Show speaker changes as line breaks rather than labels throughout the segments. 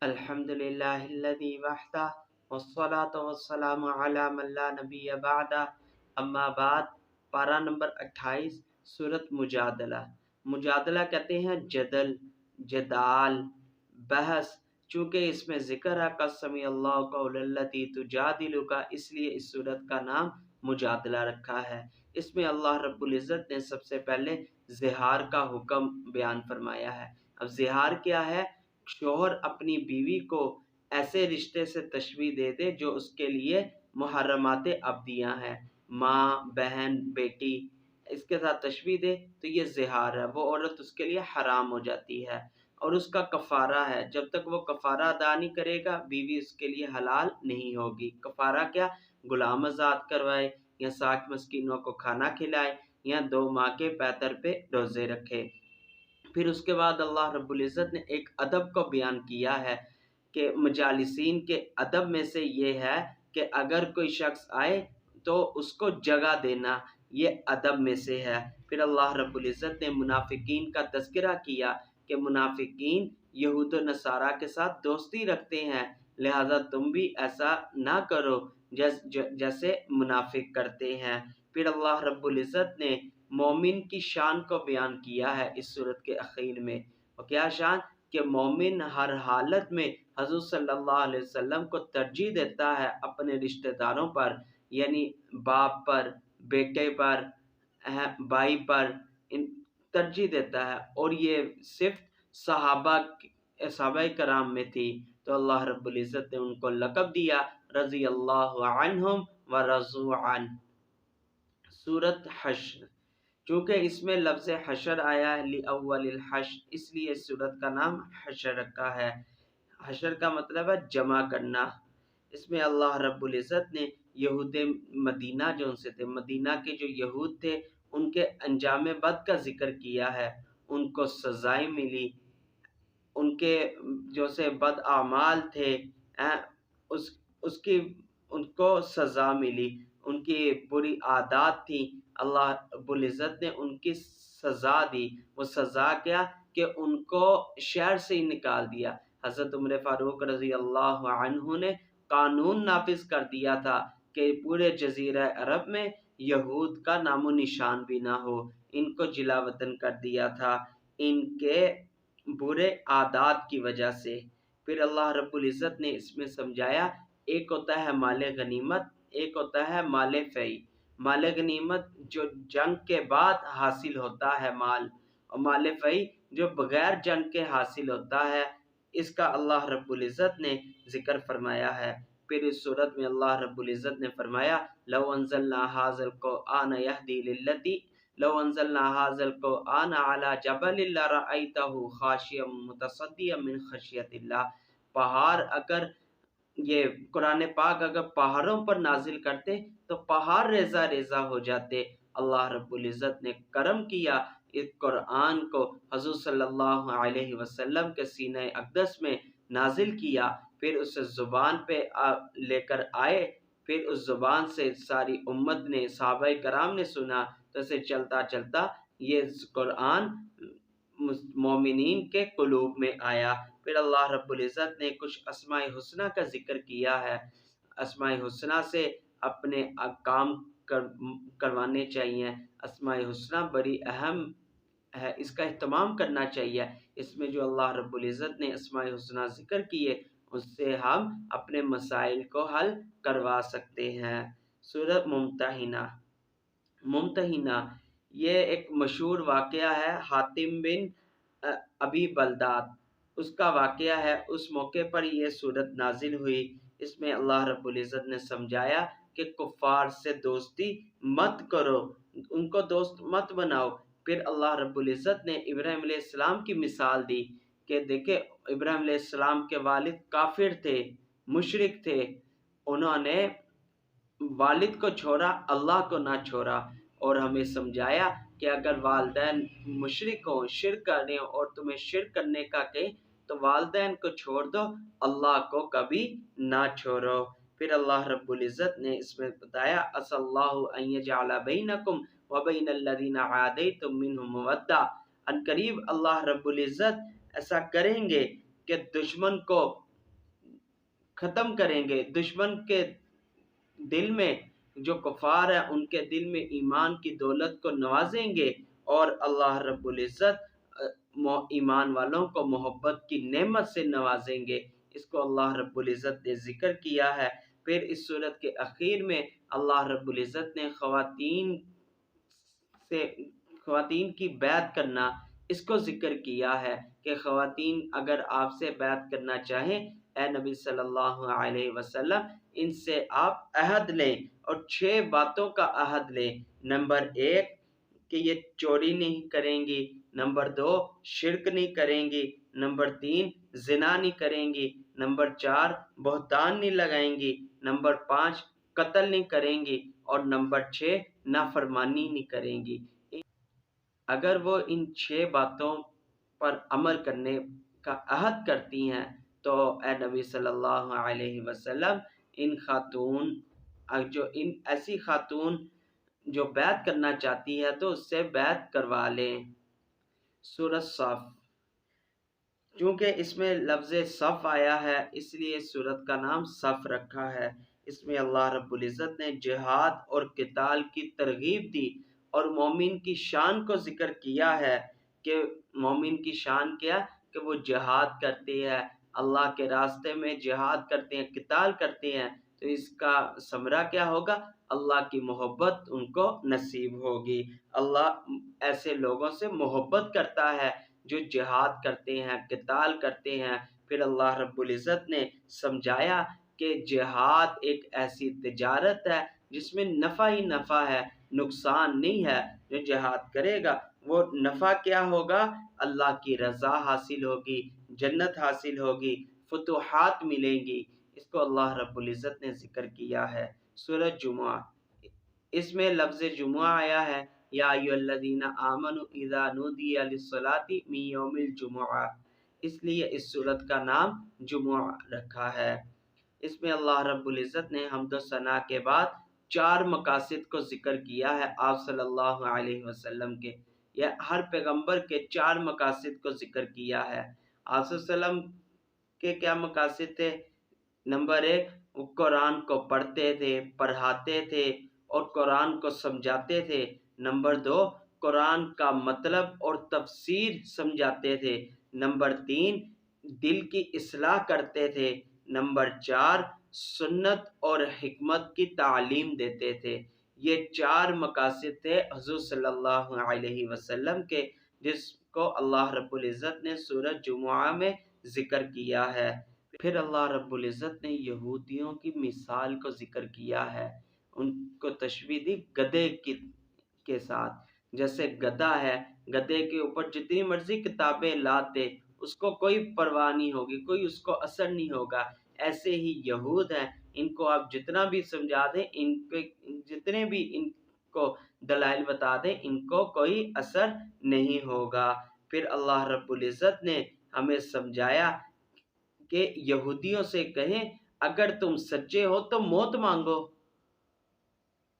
الحمد للہ الذی وحدہ والصلاة والسلام علی من لا نبی بعدہ اما بعد۔ پارہ نمبر 28 سورۃ مجادلہ۔ مجادلہ کہتے ہیں جدل، جدال، بحث۔ چونکہ اس میں ذکر ہے قد سمع اللہ قول التی تجادلک، اس لیے اس سورت کا نام مجادلہ رکھا ہے۔ اس میں اللہ رب العزت نے سب سے پہلے زہار کا حکم بیان فرمایا ہے۔ اب زہار کیا ہے؟ شوہر اپنی بیوی کو ایسے رشتے سے تشبیہ دے دے جو اس کے لیے محرمات ابدیہ ہیں، ماں، بہن، بیٹی، اس کے ساتھ تشبیہ دے تو یہ زہار ہے، وہ عورت اس کے لیے حرام ہو جاتی ہے، اور اس کا کفارہ ہے، جب تک وہ کفارہ ادا نہیں کرے گا بیوی اس کے لیے حلال نہیں ہوگی۔ کفارہ کیا؟ غلام آزاد کروائے، یا 60 مسکینوں کو کھانا کھلائے، یا 2 ماہ کے پیتر پہ روزے رکھے۔ پھر اس کے بعد اللہ رب العزت نے ایک ادب کو بیان کیا ہے کہ مجالسین کے ادب میں سے یہ ہے کہ اگر کوئی شخص آئے تو اس کو جگہ دینا، یہ ادب میں سے ہے۔ پھر اللہ رب العزت نے منافقین کا تذکرہ کیا کہ منافقین یہود و نصارہ کے ساتھ دوستی رکھتے ہیں، لہذا تم بھی ایسا نہ کرو جیسے منافق کرتے ہیں۔ پھر اللہ رب العزت نے مومن کی شان کو بیان کیا ہے اس صورت کے اخیر میں۔ اور کیا شان؟ کہ مومن ہر حالت میں حضور صلی اللہ علیہ وسلم کو ترجیح دیتا ہے اپنے رشتہ داروں پر، یعنی باپ پر، بیٹے پر، بھائی پر ترجیح دیتا ہے، اور یہ صرف صحابہ کرام میں تھی، تو اللہ رب العزت نے ان کو لقب دیا رضی اللہ عنہم ورضوا عنہ۔ سورۃ حشر، چونکہ اس میں لفظ حشر آیا ہے لأول الحشر، اس لیے اس سورت کا نام حشر رکھا ہے۔ حشر کا مطلب ہے جمع کرنا۔ اس میں اللہ رب العزت نے یہود مدینہ جو ان سے تھے، مدینہ کے جو یہود تھے، ان کے انجام بد کا ذکر کیا ہے، ان کو سزائیں ملی، ان کے جو سے بد اعمال تھے اس کی ان کو سزا ملی، ان کی بری عادات تھی، اللہ رب العزت نے ان کی سزا دی۔ وہ سزا کیا؟ کہ ان کو شہر سے ہی نکال دیا۔ حضرت عمر فاروق رضی اللہ عنہ نے قانون نافذ کر دیا تھا کہ پورے جزیرہ عرب میں یہود کا نام و نشان بھی نہ ہو، ان کو جلا وطن کر دیا تھا ان کے برے عادات کی وجہ سے۔ پھر اللہ رب العزت نے اس میں سمجھایا ایک ہوتا ہے مال غنیمت، ایک ہوتا ہے مال فیء۔ مال غنیمت جو جنگ کے بعد حاصل ہوتا ہے مال، اور مال فیء جو بغیر جنگ کے حاصل ہوتا ہے، اس کا اللہ رب العزت نے ذکر فرمایا ہے۔ پھر اس صورت میں اللہ رب العزت نے فرمایا لو انزلنا هذا القرآن يهدي للتي لو انزلنا هذا القرآن على جبل لرأيته خاشعا متصدعا من خشیۃ اللہ۔ پہاڑ اگر یہ قرآن پاک اگر پہاڑوں پر نازل کرتے تو پہاڑ ریزہ ریزہ ہو جاتے۔ اللہ رب العزت نے کرم کیا، اس قرآن کو حضور صلی اللہ علیہ وسلم کے سینہ اقدس میں نازل کیا، پھر اسے زبان پہ لے کر آئے، پھر اس زبان سے ساری امت نے، صحابہ کرام نے سنا، تو اسے چلتا چلتا یہ قرآن مومنین کے قلوب میں آیا۔ پھر اللہ رب العزت نے کچھ اسماء حسنہ کا ذکر کیا ہے۔ اسماء حسنہ سے اپنے کام کروانے چاہیے۔ اسماء حسنہ بڑی اہم ہے، اس کا اہتمام کرنا چاہیے۔ اس میں جو اللہ رب العزت نے اسماء حسنہ ذکر کیے، اس سے ہم اپنے مسائل کو حل کروا سکتے ہیں۔ سورۃ ممتحنہ۔ ممتحنہ یہ ایک مشہور واقعہ ہے، حاتم بن ابی بلداد اس کا واقعہ ہے۔ اس موقع پر یہ سورت نازل ہوئی۔ اس میں اللہ رب العزت نے سمجھایا کہ کفار سے دوستی مت کرو، ان کو دوست مت بناؤ۔ پھر اللہ رب العزت نے ابراہیم علیہ السلام کی مثال دی کہ دیکھیں ابراہیم علیہ السلام کے والد کافر تھے، مشرک تھے، انہوں نے والد کو چھوڑا، اللہ کو نہ چھوڑا، اور ہمیں سمجھایا کہ اگر والدین مشرک ہوں، شرک کر رہے ہوں، اور تمہیں شرک کرنے کا کہیں تو والدین کو چھوڑ دو، اللہ کو کبھی نہ چھوڑو۔ پھر اللہ رب العزت نے اس میں بتایا عسى الله ان يجعل بينكم وبين الذين عاديتم منهم مودة، ان قریب اللہ رب العزت ایسا کریں گے کہ دشمن کو ختم کریں گے، دشمن کے دل میں جو کفار ہے ان کے دل میں ایمان کی دولت کو نوازیں گے، اور اللہ رب العزت ایمان والوں کو محبت کی نعمت سے نوازیں گے۔ اس کو اللہ رب العزت نے ذکر کیا ہے۔ پھر اس صورت کے اخیر میں اللہ رب العزت نے خواتین کی بیعت کرنا اس کو ذکر کیا ہے کہ خواتین اگر آپ سے بیعت کرنا چاہیں اے نبی صلی اللہ علیہ وسلم، ان سے آپ عہد لیں اور 6 باتوں کا عہد لیں۔ نمبر 1 کہ یہ چوری نہیں کریں گی، نمبر 2 شرک نہیں کریں گی، نمبر 3 زنا نہیں کریں گی، نمبر 4 بہتان نہیں لگائیں گی، نمبر 5 قتل نہیں کریں گی، اور نمبر 6 نافرمانی نہیں کریں گی۔ اگر وہ ان 6 باتوں پر عمل کرنے کا عہد کرتی ہیں تو اے نبی صلی اللہ علیہ وسلم ان ایسی خاتون جو بیعت کرنا چاہتی ہے تو اس سے بیعت کروا لیں۔ سورۃ صف، چونکہ اس میں لفظ صف آیا ہے اس لیے اس سورت کا نام صف رکھا ہے۔ اس میں اللہ رب العزت نے جہاد اور قتال کی ترغیب دی اور مومن کی شان کو ذکر کیا ہے کہ مومن کی شان کیا کہ وہ جہاد کرتے ہیں، اللہ کے راستے میں جہاد کرتے ہیں، قتال کرتے ہیں، تو اس کا ثمرہ کیا ہوگا؟ اللہ کی محبت ان کو نصیب ہوگی۔ اللہ ایسے لوگوں سے محبت کرتا ہے جو جہاد کرتے ہیں، قتال کرتے ہیں۔ پھر اللہ رب العزت نے سمجھایا کہ جہاد ایک ایسی تجارت ہے جس میں نفع ہی نفع ہے، نقصان نہیں ہے۔ جو جہاد کرے گا وہ نفع کیا ہوگا؟ اللہ کی رضا حاصل ہوگی، جنت حاصل ہوگی، فتوحات ملیں گی۔ اس کو اللہ رب العزت نے ذکر کیا ہے۔ سورۃ جمعہ، اس میں لفظ جمعہ آیا ہے یا ایھا الذین آمنوا اذا نودی للصلاۃ من یوم الجمعہ، اس لیے اس سورت کا نام جمعہ رکھا ہے۔ اس میں اللہ رب العزت نے حمد و ثنا کے بعد 4 مقاصد کو ذکر کیا ہے آپ صلی اللہ علیہ وسلم کے، یا ہر پیغمبر کے 4 مقاصد کو ذکر کیا ہے۔ آپ صلی اللہ علیہ وسلم کے کیا مقاصد تھے؟ نمبر 1 وہ قرآن کو پڑھتے تھے، پڑھاتے تھے اور قرآن کو سمجھاتے تھے۔ نمبر 2 قرآن کا مطلب اور تفسیر سمجھاتے تھے۔ نمبر 3 دل کی اصلاح کرتے تھے۔ نمبر 4 سنت اور حکمت کی تعلیم دیتے تھے۔ یہ 4 مقاصد تھے حضور صلی اللہ علیہ وسلم کے، جس کو اللہ رب العزت نے سورۃ جمعہ میں ذکر کیا ہے۔ پھر اللہ رب العزت نے یہودیوں کی مثال کو ذکر کیا ہے، ان کو تشبیہ دی گدھے کے ساتھ۔ جیسے گدھا ہے، گدھے کے اوپر جتنی مرضی کتابیں لاتے اس کو کوئی پرواہ نہیں ہوگی، کوئی اس کو اثر نہیں ہوگا۔ ایسے ہی یہود ہیں، ان کو آپ جتنا بھی سمجھا دیں، ان پہ جتنے بھی ان کو دلائل بتا دیں، ان کو کوئی اثر نہیں ہوگا۔ پھر اللہ رب العزت نے ہمیں سمجھایا کہ یہودیوں سے کہیں اگر تم سچے ہو تو موت مانگو،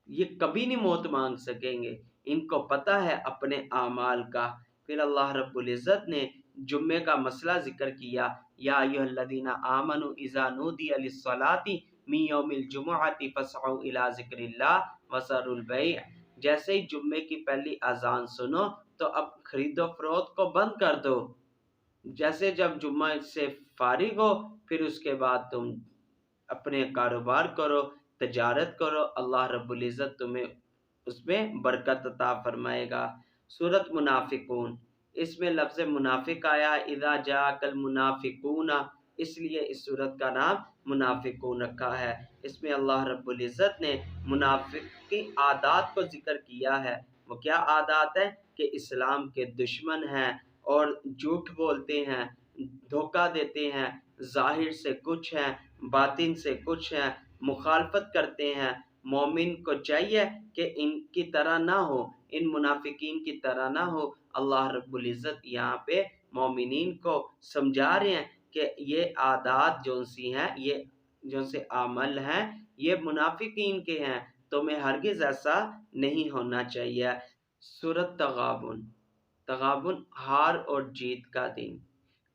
یہ کبھی نہیں موت مانگ سکیں گے، ان کو پتہ ہے اپنے اعمال کا۔ پھر اللہ رب العزت نے جمعے کا مسئلہ ذکر کیا، یا ایھا الذین آمنوا اذا نودی للصلاۃ من یوم الجمعۃ فاسعوا الی ذکر اللہ وذروا البیع، جیسے ہی جمعے کی پہلی اذان سنو تو اب خرید و فروخت کو بند کر دو۔ جیسے جب جمعہ سے فارغ ہو پھر اس کے بعد تم اپنے کاروبار کرو، تجارت کرو، اللہ رب العزت تمہیں اس میں برکت عطا فرمائے گا۔ سورۃ منافقون، اس میں لفظ منافق آیا اذا جاءک المنافقون، اس لیے اس سورت کا نام منافقون رکھا ہے۔ اس میں اللہ رب العزت نے منافق کی عادات کو ذکر کیا ہے۔ وہ کیا عادات ہیں؟ کہ اسلام کے دشمن ہیں اور جھوٹ بولتے ہیں، دھوکہ دیتے ہیں، ظاہر سے کچھ ہیں، باطن سے کچھ ہیں، مخالفت کرتے ہیں۔ مومن کو چاہیے کہ ان کی طرح نہ ہو، ان منافقین کی طرح نہ ہو۔ اللہ رب العزت یہاں پہ مومنین کو سمجھا رہے ہیں کہ یہ عادات جو سی ہیں، یہ جو سے عمل ہیں، یہ منافقین کے ہیں، تمہیں ہرگز ایسا نہیں ہونا چاہیے۔ سورۃ تغابن، تغابن ہار اور جیت کا دن،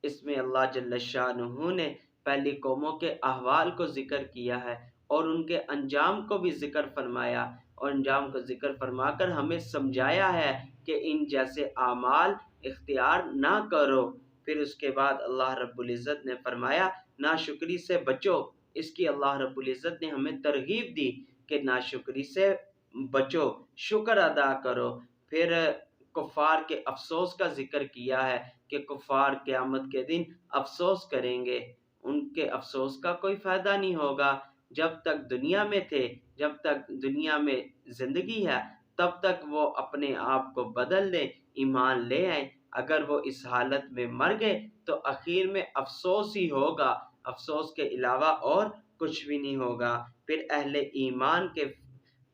اس میں اللہ جل شانہ نے پہلی قوموں کے احوال کو ذکر کیا ہے اور ان کے انجام کو بھی ذکر فرمایا، اور انجام کو ذکر فرما کر ہمیں سمجھایا ہے کہ ان جیسے اعمال اختیار نہ کرو۔ پھر اس کے بعد اللہ رب العزت نے فرمایا ناشکری سے بچو۔ اس کی اللہ رب العزت نے ہمیں ترغیب دی کہ ناشکری سے بچو، شکر ادا کرو۔ پھر کفار کے افسوس کا ذکر کیا ہے کہ کفار قیامت کے دن افسوس کریں گے، ان کے افسوس کا کوئی فائدہ نہیں ہوگا۔ جب تک دنیا میں تھے، جب تک دنیا میں زندگی ہے، تب تک وہ اپنے آپ کو بدل دیں، ایمان لے آئیں۔ اگر وہ اس حالت میں مر گئے تو اخیر میں افسوس ہی ہوگا، افسوس کے علاوہ اور کچھ بھی نہیں ہوگا۔ پھر اہل ایمان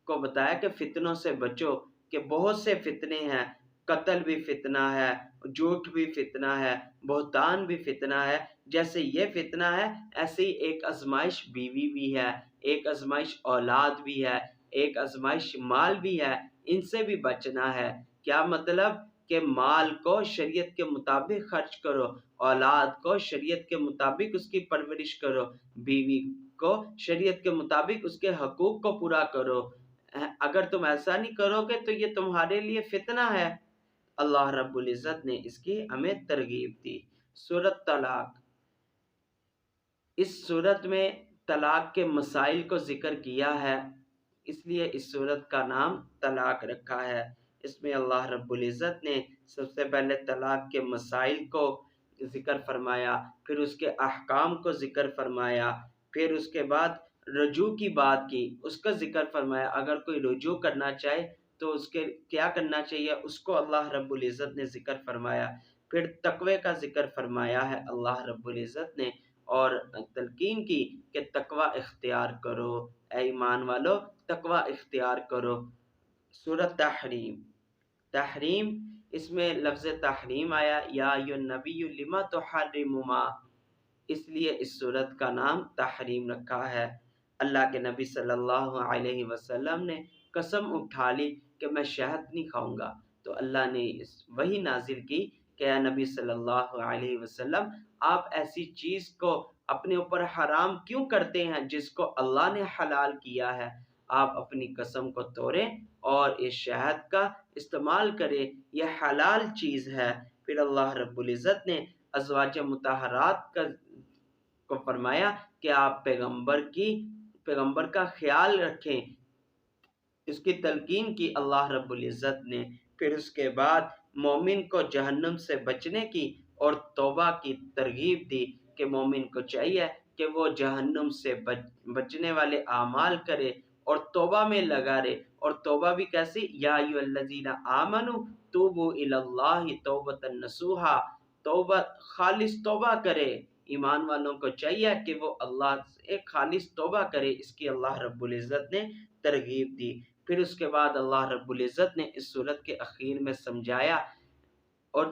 کو بتایا کہ فتنوں سے بچو، کہ بہت سے فتنے ہیں، قتل بھی فتنہ ہے، جھوٹ بھی فتنہ ہے، بہتان بھی فتنہ ہے۔ جیسے یہ فتنہ ہے ایسے ہی ایک آزمائش بیوی بھی ہے، ایک آزمائش اولاد بھی ہے، ایک آزمائش مال بھی ہے، ان سے بھی بچنا ہے۔ کیا مطلب؟ کہ مال کو شریعت کے مطابق خرچ کرو، اولاد کو شریعت کے مطابق اس کی پرورش کرو، بیوی کو شریعت کے مطابق اس کے حقوق کو پورا کرو۔ اگر تم ایسا نہیں کرو گے تو یہ تمہارے لیے فتنہ ہے۔ اللہ رب العزت نے اس کی ہمیں ترغیب دی۔ سورۃ طلاق، اس صورت میں طلاق کے مسائل کو ذکر کیا ہے، اس لیے اس صورت کا نام طلاق رکھا ہے۔ اس میں اللہ رب العزت نے سب سے پہلے طلاق کے مسائل کو ذکر فرمایا، پھر اس کے احکام کو ذکر فرمایا، پھر اس کے بعد رجوع کی بات کی، اس کا ذکر فرمایا۔ اگر کوئی رجوع کرنا چاہے تو اس کے کیا کرنا چاہیے، اس کو اللہ رب العزت نے ذکر فرمایا۔ پھر تقوی کا ذکر فرمایا ہے اللہ رب العزت نے، اور تلقین کی کہ تقوی اختیار کرو، اے ایمان والو تقوی اختیار کرو۔ سورۃ تحریم، تحریم، اس میں لفظ تحریم آیا، یا ایھا النبی لما تحرم ما، اس لیے اس سورت کا نام تحریم رکھا ہے۔ اللہ کے نبی صلی اللہ علیہ وسلم نے قسم اٹھا لی کہ میں شہد نہیں کھاؤں گا، تو اللہ نے وہی نازل کی کہ اے نبی صلی اللہ علیہ وسلم، آپ ایسی چیز کو اپنے اوپر حرام کیوں کرتے ہیں جس کو اللہ نے حلال کیا ہے؟ آپ اپنی قسم کو توڑیں اور اس شہد کا استعمال کریں، یہ حلال چیز ہے۔ پھر اللہ رب العزت نے ازواج مطہرات کو فرمایا کہ آپ پیغمبر کا خیال رکھیں، اس کی تلقین کی اللہ رب العزت نے۔ پھر اس کے بعد مومن کو جہنم سے بچنے کی اور توبہ کی ترغیب دی کہ مومن کو چاہیے کہ وہ جہنم سے بچنے والے اعمال کرے اور توبہ میں لگا رہے، اور توبہ بھی کیسی؟ یا ایھا الذین آمنوا توبوا الی اللہ توبۃ نصوحا، توبہ خالص توبہ کرے۔ ایمان والوں کو چاہیے کہ وہ اللہ سے خالص توبہ کرے، اس کی اللہ رب العزت نے ترغیب دی۔ پھر اس کے بعد اللہ رب العزت نے اس صورت کے اخیر میں سمجھایا اور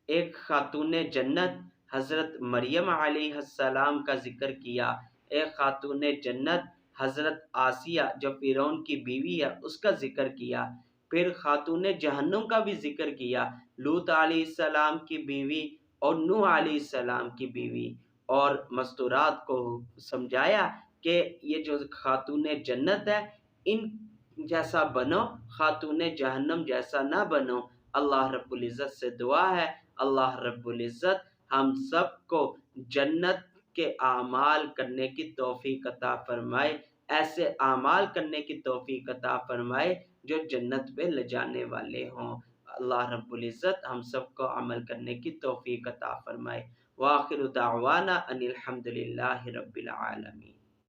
ایک خاتون جنت حضرت مریم علیہ السلام کا ذکر کیا، ایک خاتون جنت حضرت آسیہ جو فرعون کی بیوی ہے اس کا ذکر کیا، پھر خاتون جہنم کا بھی ذکر کیا، لوط علیہ السلام کی بیوی اور نوح علیہ السلام کی بیوی، اور مستورات کو سمجھایا کہ یہ جو خاتون جنت ہے ان جیسا بنو، خاتون جہنم جیسا نہ بنو۔ اللہ رب العزت سے دعا ہے اللہ رب العزت ہم سب کو جنت کے اعمال کرنے کی توفیق عطا فرمائے، ایسے اعمال کرنے کی توفیق عطا فرمائے جو جنت پہ لے جانے والے ہوں۔ اللہ رب العزت ہم سب کو عمل کرنے کی توفیق عطا فرمائے۔ وآخر دعوانا ان الحمد للہ رب العالمین۔